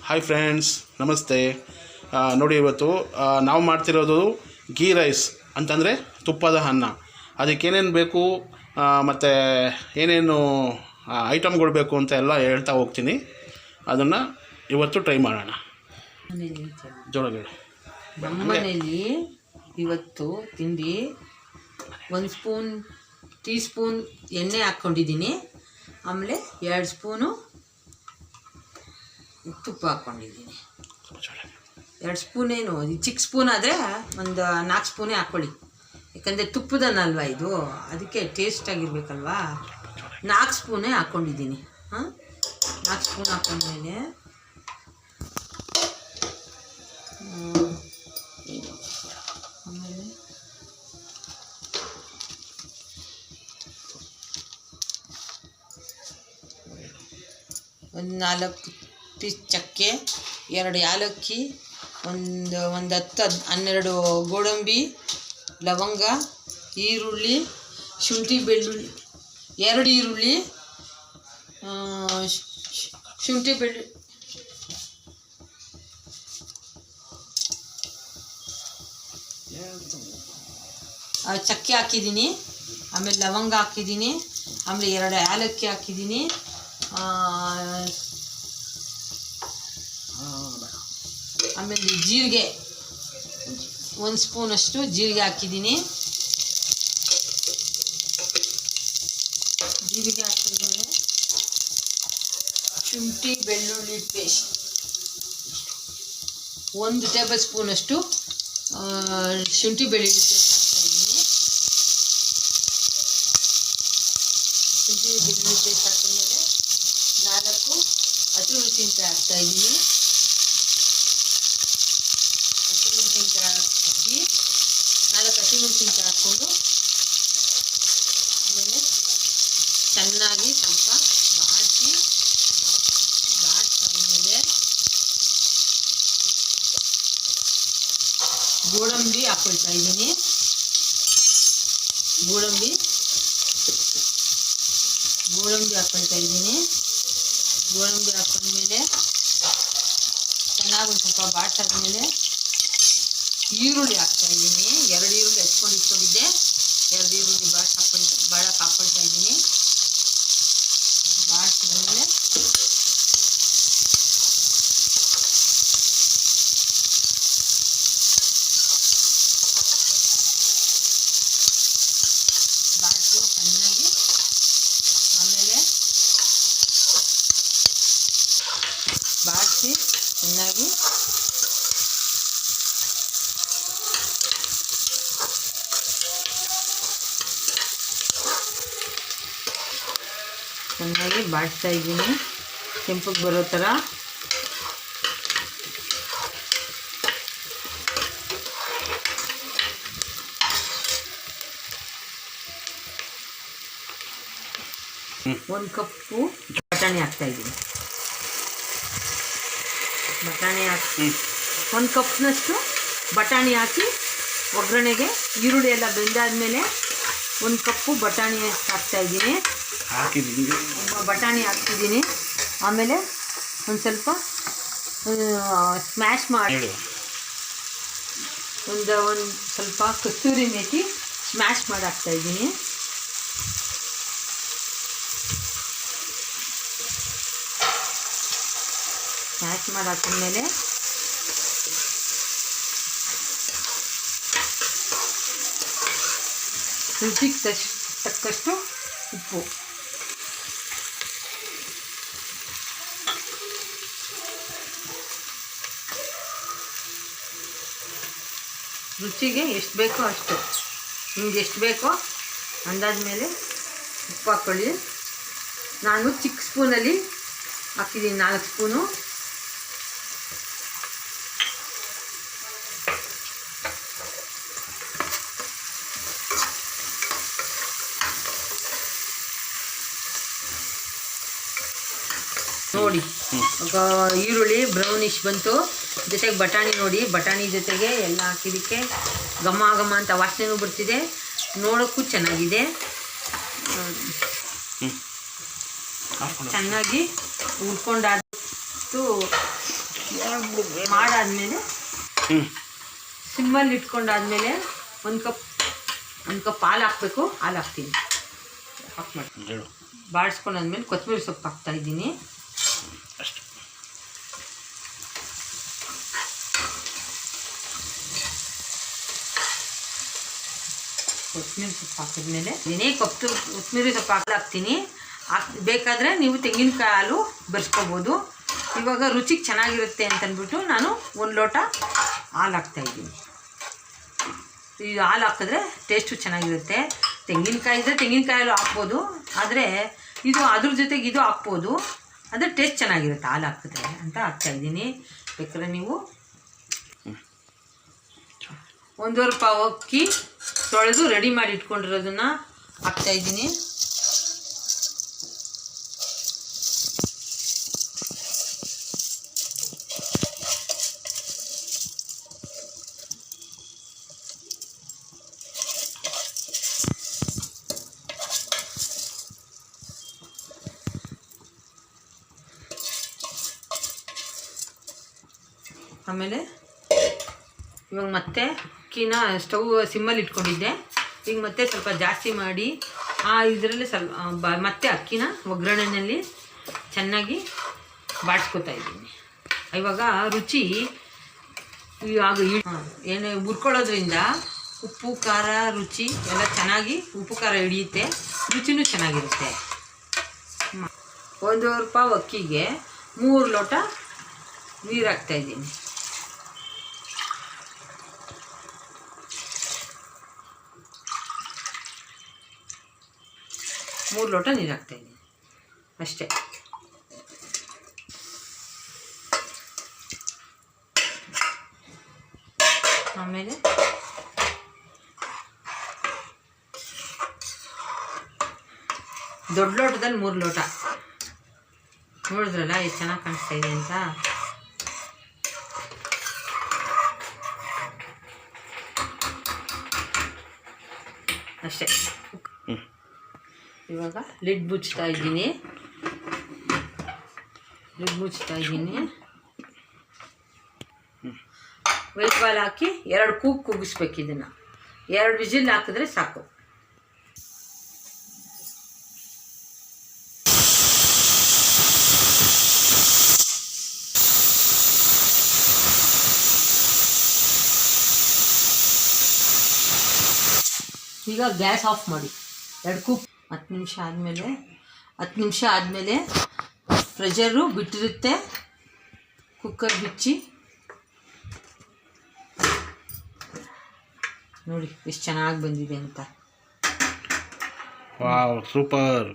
Hi friends, ನಮಸ್ತೆ. ನೋಡಿ, ಇವತ್ತು ನಾವು ಮಾಡ್ತಿರೋದು ಗೀ ರೈಸ್ ಅಂತಂದರೆ ತುಪ್ಪದ ಅನ್ನ. ಅದಕ್ಕೇನೇನು ಬೇಕು ಮತ್ತು ಏನೇನು ಐಟಮ್ಗಳು ಬೇಕು ಅಂತ ಎಲ್ಲ ಹೇಳ್ತಾ ಹೋಗ್ತೀನಿ. ಅದನ್ನು ಇವತ್ತು ಟ್ರೈ ಮಾಡೋಣ. ಜೋಳಗಳು ನಮ್ಮ ಮನೇಲಿ ಇವತ್ತು ತಿಂಡಿ 1 ಟೀ ಸ್ಪೂನ್ ಎಣ್ಣೆ ಹಾಕ್ಕೊಂಡಿದ್ದೀನಿ. ಆಮೇಲೆ 2 ಸ್ಪೂನು ತುಪ್ಪ ಹಾಕ್ಕೊಂಡಿದ್ದೀನಿ. 2 ಸ್ಪೂನೇನು, ಚಿಕ್ಕ ಸ್ಪೂನ್ ಆದರೆ ಒಂದು 4 ಸ್ಪೂನೇ ಹಾಕ್ಕೊಳ್ಳಿ. ಯಾಕಂದರೆ ತುಪ್ಪದನ್ನಲ್ವ ಇದು, ಅದಕ್ಕೆ ಟೇಸ್ಟಾಗಿರ್ಬೇಕಲ್ವಾ. 4 ಸ್ಪೂನೇ ಹಾಕ್ಕೊಂಡಿದ್ದೀನಿ. 4 ಸ್ಪೂನ್ ಹಾಕ್ಕೊಂಡ್ಮೇಲೆ ಆಮೇಲೆ ಒಂದು 4 ಪೀಸ್ ಚಕ್ಕೆ, 2 ಏಲಕ್ಕಿ, ಒಂದು 10-12 ಗೋಡಂಬಿ, ಲವಂಗ, ಈರುಳ್ಳಿ, ಶುಂಠಿ ಬೆಳ್ಳುಳ್ಳಿ, 2 ಈರುಳ್ಳಿ, ಶುಂಠಿ ಬೆಳ್ಳುಳ್ಳಿ, ಚಕ್ಕೆ ಹಾಕಿದ್ದೀನಿ. ಆಮೇಲೆ ಲವಂಗ ಹಾಕಿದ್ದೀನಿ. ಆಮೇಲೆ 2 ಏಲಕ್ಕಿ ಹಾಕಿದ್ದೀನಿ. ಆಮೇಲೆ ಜೀರಿಗೆ 1 ಸ್ಪೂನಷ್ಟು ಜೀರಿಗೆ ಹಾಕಿದ್ದೀನಿ. ಜೀರಿಗೆ ಹಾಕಿದ್ಮೇಲೆ ಶುಂಠಿ ಬೆಳ್ಳುಳ್ಳಿ ಪೇಸ್ಟ್ 1 ಟೇಬಲ್ ಸ್ಪೂನಷ್ಟು ಶುಂಠಿ ಬೆಳ್ಳುಳ್ಳಿ ಪೇಸ್ಟ್ ಹಾಕ್ತಾಯಿದ್ದೀನಿ. ಶುಂಠಿ ಬೆಳ್ಳುಳ್ಳಿ ಪೇಸ್ಟ್ ಹಾಕಿದ್ಮೇಲೆ 4 ಹಸಿಮೆಣಸಿನ್ಕಾಯಿ ಹಾಕ್ತಾಯಿದ್ದೀನಿ. ಹಸಿಮೆಣಸಿನ್ಕಾಯಿ ಹಾಕಿ 4 ಹಸಿಮೆಣಸಿನ್ಕಾಯಿ ಹಾಕ್ಕೊಂಡು ಆಮೇಲೆ ಚೆನ್ನಾಗಿ ಸ್ವಲ್ಪ ಬಾಡಿಸಾದ್ಮೇಲೆ ಗೋಡಂಬಿ ಹಾಕ್ಕೊಳ್ತಾ ಇದ್ದೀನಿ. ಗೋಡಂಬಿ ಹಾಕ್ಕೊಳ್ತಾ ಇದ್ದೀನಿ. ಗೋಡಂಬಿ ಹಾಕೊಂಡ್ಮೇಲೆ ಚೆನ್ನಾಗಿ ಒಂದು ಸ್ವಲ್ಪ ಬಾಡಿಸಾದ್ಮೇಲೆ ಈರುಳ್ಳಿ ಹಾಕ್ತಾಯಿದ್ದೀನಿ. 2 ಈರುಳ್ಳಿ ಇಟ್ಕೊಂಡಿದ್ದೆ. 2 ಈರುಳ್ಳಿ ಬಾಳಕ್ಕೆ ಹಾಕ್ಕೊಳ್ತಾ ಇದ್ದೀನಿ. ಬಾಡಿಸಿದ್ಮೇಲೆ ಚೆನ್ನಾಗಿ ಆಮೇಲೆ ಬಾಡಿಸಿ ಚೆನ್ನಾಗಿ ಬಾಡಿಸ್ತಾ ಇದ್ದೀನಿ ಕೆಂಪಗೆ ಬರೋ ಥರ. ಒಂದು ಕಪ್ಪು ಬಟಾಣಿ ಹಾಕ್ತಾಯಿದ್ದೀನಿ. ಬಟಾಣಿ ಹಾಕಿ 1 ಕಪ್ನಷ್ಟು ಬಟಾಣಿ ಹಾಕಿ ಒಗ್ಗರಣೆಗೆ ಈರುಳ್ಳಿ ಎಲ್ಲ ಬೆಂದಾದ್ಮೇಲೆ 1 ಕಪ್ಪು ಬಟಾಣಿ ಹಾಕ್ತಾಯಿದ್ದೀನಿ. ಬಟಾಣಿ ಹಾಕ್ತಿದ್ದೀನಿ. ಆಮೇಲೆ ಒಂದು ಸ್ವಲ್ಪ ಸ್ಮ್ಯಾಶ್ ಮಾಡಿ ಒಂದು ಸ್ವಲ್ಪ ಕಸ್ತೂರಿ ಮೇಥಿ ಸ್ಮ್ಯಾಶ್ ಮಾಡಿ ಹಾಕ್ತಾಯಿದ್ದೀನಿ. ಸ್ಮ್ಯಾಶ್ ಮಾಡಿ ಹಾಕಿದ್ಮೇಲೆ ರುಚಿಗೆ ತಕ್ಕಷ್ಟು ಉಪ್ಪು, ರುಚಿಗೆ ಎಷ್ಟು ಬೇಕೋ ಅಷ್ಟು, ನಿಮ್ಗೆ ಎಷ್ಟು ಬೇಕೋ ಅಂದಾಜು ಮೇಲೆ ಉಪ್ಪು ಹಾಕ್ಕೊಳ್ಳಿ. ನಾನು ಚಿಕ್ಕ ಸ್ಪೂನಲ್ಲಿ ಹಾಕಿದ್ದೀನಿ 4 ಸ್ಪೂನು. ನೋಡಿ ಈರುಳ್ಳಿ ಬ್ರೌನಿಶ್ ಬಂತು. ಜೊತೆಗೆ ಬಟಾಣಿ ನೋಡಿ, ಬಟಾಣಿ ಜೊತೆಗೆ ಎಲ್ಲ ಹಾಕಿದ್ದಕ್ಕೆ ಘಮ ಘಮ ಅಂತ ವಾಸನೆನೂ ಬರ್ತಿದೆ, ನೋಡೋಕ್ಕೂ ಚೆನ್ನಾಗಿದೆ. ಚೆನ್ನಾಗಿ ಹುರ್ಕೊಂಡಾದ್ದು ಮಾಡಾದ್ಮೇಲೆ ಹ್ಞೂ ಸಿಮ್ಮಲ್ಲಿ ಇಟ್ಕೊಂಡಾದ್ಮೇಲೆ ಒಂದು ಕಪ್ ಹಾಲು ಹಾಕಬೇಕು. ಹಾಲು ಹಾಕ್ತೀನಿ. ಆಫ್ ಮಾಡಿ ಹೇಳು ಬಾಡಿಸ್ಕೊಂಡಾದ್ಮೇಲೆ ಕೊತ್ತಂಬರಿ ಸೊಪ್ಪು ಹಾಕ್ತಾಯಿದ್ದೀನಿ. ಅಷ್ಟು ಕೊತ್ತಂಬರಿ ಸೊಪ್ಪು ಹಾಕಿದ್ಮೇಲೆ ಕೊತ್ತಂಬರಿ ಸೊಪ್ಪು ಹಾಕ್ತೀನಿ. ಬೇಕಾದರೆ ನೀವು ತೆಂಗಿನಕಾಯಿ ಹಾಲು ಬೆರೆಸ್ಕೋಬೋದು. ಇವಾಗ ರುಚಿಗೆ ಚೆನ್ನಾಗಿರುತ್ತೆ ಅಂತಂದ್ಬಿಟ್ಟು ನಾನು 1 ಲೋಟ ಹಾಲು ಹಾಕ್ತಾಯಿದ್ದೀನಿ. ಈ ಹಾಲು ಹಾಕಿದ್ರೆ ಟೇಸ್ಟು ಚೆನ್ನಾಗಿರುತ್ತೆ. ತೆಂಗಿನಕಾಯಿ ಇದ್ದರೆ ತೆಂಗಿನಕಾಯಿ ಹಾಲು ಹಾಕ್ಬೋದು, ಆದರೆ ಇದು ಅದ್ರ ಜೊತೆಗೆ ಇದು ಹಾಕ್ಬೋದು, ಆದರೆ ಟೇಸ್ಟ್ ಚೆನ್ನಾಗಿರುತ್ತೆ ಹಾಲು ಹಾಕಿದ್ರೆ ಅಂತ ಹಾಕ್ತಾಯಿದ್ದೀನಿ. ಬೇಕಾದ್ರೆ ನೀವು 1.5 ಪಾವು ಅಕ್ಕಿ ತೊಳೆದು ರೆಡಿ ಮಾಡಿ ಇಟ್ಕೊಂಡಿರೋದನ್ನು ಹಾಕ್ತಾಯಿದ್ದೀನಿ. ಆಮೇಲೆ ಇವಾಗ ಮತ್ತೆ ಅಕ್ಕಿನ ಸ್ಟವ್ ಸಿಮ್ಮಲ್ಲಿ ಇಟ್ಕೊಂಡಿದ್ದೆ. ಈಗ ಮತ್ತೆ ಸ್ವಲ್ಪ ಜಾಸ್ತಿ ಮಾಡಿ ಇದರಲ್ಲಿ ಸ್ವಲ್ಪ ಮತ್ತೆ ಅಕ್ಕಿನ ಒಗ್ಗರಣೆಯಲ್ಲಿ ಚೆನ್ನಾಗಿ ಬಾಡಿಸ್ಕೊತಾ ಇದ್ದೀನಿ. ಇವಾಗ ರುಚಿ ಏನು ಹುರ್ಕೊಳ್ಳೋದ್ರಿಂದ ಉಪ್ಪು ಖಾರ ರುಚಿ ಎಲ್ಲ ಚೆನ್ನಾಗಿ ಉಪ್ಪು ಖಾರ ಹಿಡಿಯುತ್ತೆ, ರುಚಿನೂ ಚೆನ್ನಾಗಿರುತ್ತೆ. 1.5 ಪಾವು ಅಕ್ಕಿಗೆ 3 ಲೋಟ ನೀರು ಹಾಕ್ತಾಯಿದ್ದೀನಿ. 3 ಲೋಟ ನೀರು ಹಾಕ್ತಾಯಿದ್ದೀನಿ ಅಷ್ಟೇ. ಆಮೇಲೆ ದೊಡ್ಡ ಲೋಟದಲ್ಲಿ 3 ಲೋಟ. ನೋಡಿದ್ರಲ್ಲ ಎಷ್ಟು ಚೆನ್ನಾಗಿ ಕಾಣಿಸ್ತಾ ಇದೆ ಅಂತ. ಅಷ್ಟೇ. ಇವಾಗ ಲಿಡ್ ಮುಚ್ತಾ ಇದ್ದೀನಿ. ವೈಟ್ ಬಾಲ್ ಹಾಕಿ 2 ಕೂಗಿಸ್ಬೇಕು. ಇದನ್ನು 2 ವಿಸಿಲ್ ಹಾಕಿದ್ರೆ ಸಾಕು. ಈಗ ಗ್ಯಾಸ್ ಆಫ್ ಮಾಡಿ 2 ಕೂಗ್ 10 ನಿಮಿಷ ಆದಮೇಲೆ ಪ್ರೆಷರು ಬಿಟ್ಟಿರುತ್ತೆ. ಕುಕ್ಕರ್ ಬಿಚ್ಚಿ ನೋಡಿ ಎಷ್ಟು ಚೆನ್ನಾಗಿ ಬಂದಿದೆ ಅಂತ. Wow, super.